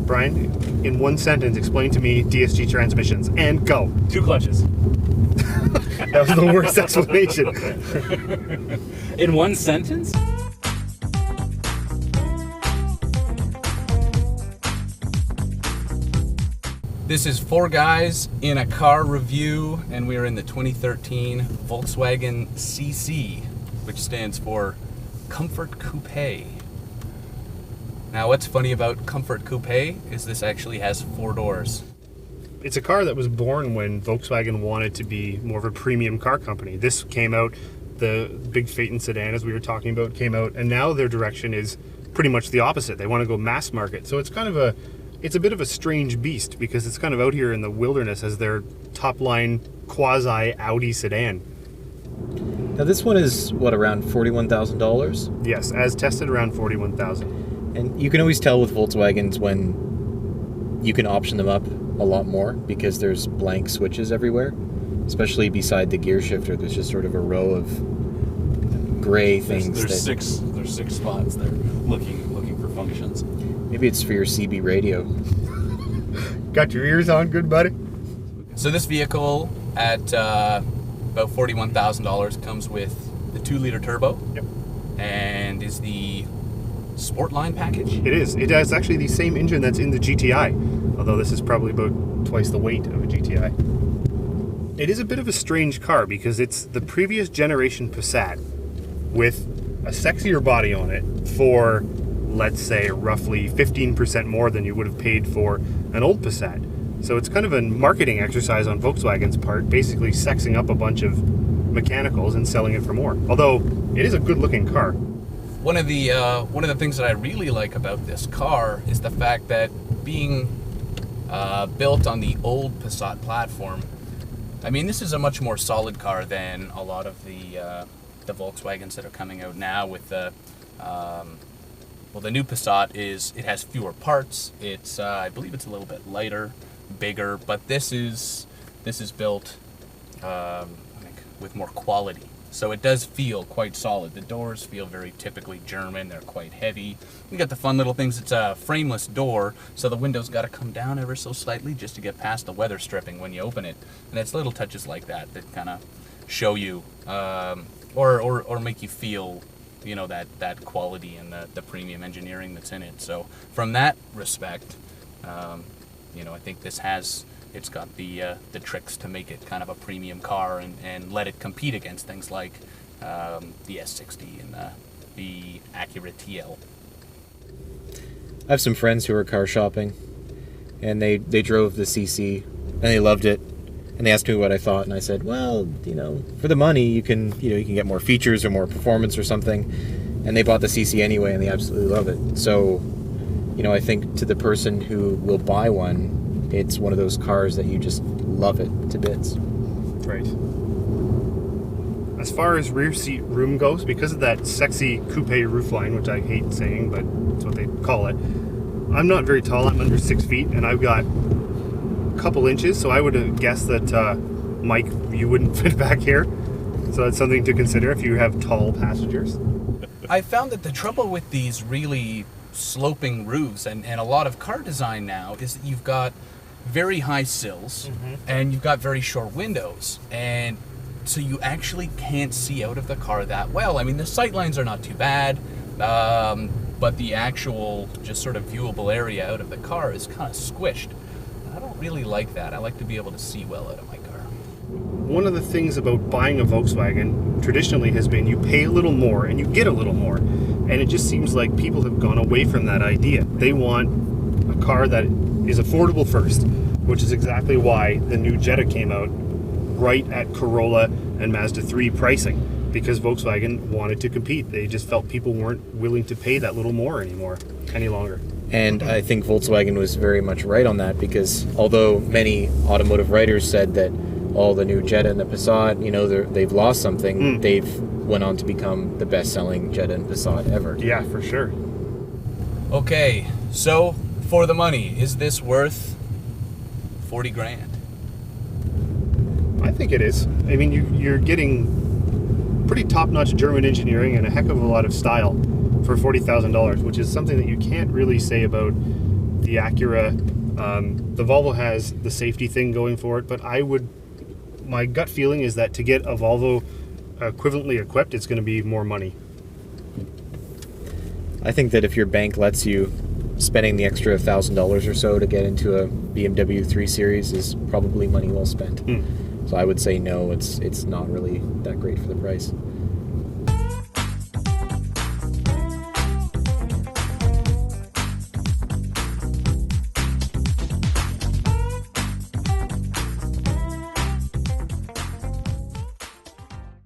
Brian, in one sentence, explain to me DSG transmissions, and go. 2 clutches. That was the worst explanation. In one sentence? This is 4 guys in a car review, and we are in the 2013 Volkswagen CC, which stands for Comfort Coupe. Now, what's funny about Comfort Coupe is this actually has 4 doors. It's a car that was born when Volkswagen wanted to be more of a premium car company. This came out, the big Phaeton sedan, as we were talking about, came out, and now their direction is pretty much the opposite. They want to go mass market. So it's kind of it's a bit of a strange beast because it's kind of out here in the wilderness as their top line quasi Audi sedan. Now this one is, what, around $41,000? Yes, as tested, around $41,000. And you can always tell with Volkswagens when you can option them up a lot more because there's blank switches everywhere, especially beside the gear shifter. There's just sort of a row of gray things. There's 6 spots there looking for functions. Maybe it's for your CB radio. Got your ears on, good buddy? So this vehicle at about $41,000 comes with the 2-liter turbo. Yep. And is the Sportline package. It is. It has actually the same engine that's in the GTI, although this is probably about twice the weight of a GTI. It is a bit of a strange car because it's the previous generation Passat with a sexier body on it for, let's say, roughly 15% more than you would have paid for an old Passat. So it's kind of a marketing exercise on Volkswagen's part, basically sexing up a bunch of mechanicals and selling it for more. Although it is a good-looking car. One of the things that I really like about this car is the fact that being built on the old Passat platform, I mean, this is a much more solid car than a lot of the Volkswagens that are coming out now. With the the new Passat it has fewer parts. It's I believe it's a little bit lighter, bigger, but this is built I think with more quality. So it does feel quite solid. The doors feel very typically German. They're quite heavy. You got the fun little things. It's a frameless door, so the window's got to come down ever so slightly just to get past the weather stripping when you open it. And it's little touches like that that kind of show you or make you feel, you know, that quality and the premium engineering that's in it. So from that respect, you know, I think it's got the tricks to make it kind of a premium car and let it compete against things like the S60 and the Acura TL. I have some friends who are car shopping, and they drove the CC, and they loved it, and they asked me what I thought, and I said, well, you know, for the money, you can get more features or more performance or something, and they bought the CC anyway, and they absolutely love it. So, you know, I think to the person who will buy one, it's one of those cars that you just love it to bits. Right. As far as rear seat room goes, because of that sexy coupe roofline, which I hate saying, but it's what they call it, I'm not very tall. I'm under 6 feet, and I've got a couple inches, so I would have guessed that, Mike, you wouldn't fit back here. So that's something to consider if you have tall passengers. I found that the trouble with these really sloping roofs and a lot of car design now is that you've got very high sills and you've got very short windows, and so you actually can't see out of the car that well. I mean, the sight lines are not too bad, but the actual just sort of viewable area out of the car is kind of squished. And I don't really like that. I like to be able to see well out of my car. One of the things about buying a Volkswagen traditionally has been you pay a little more and you get a little more. And it just seems like people have gone away from that idea. They want a car that is affordable first, which is exactly why the new Jetta came out right at Corolla and Mazda 3 pricing, because Volkswagen wanted to compete. They just felt people weren't willing to pay that little more any longer. And I think Volkswagen was very much right on that, because although many automotive writers said that all the new Jetta and the Passat, you know, they've lost something, they've went on to become the best-selling Jetta and Passat ever. Yeah, for sure. Okay, so for the money, is this worth 40 grand? I think it is. I mean, you're getting pretty top-notch German engineering and a heck of a lot of style for $40,000, which is something that you can't really say about the Acura. The Volvo has the safety thing going for it, but my gut feeling is that to get a Volvo equivalently equipped, it's going to be more money. I think that if your bank lets you, spending the extra $1,000 or so to get into a BMW 3 Series is probably money well spent. So I would say no, it's not really that great for the price.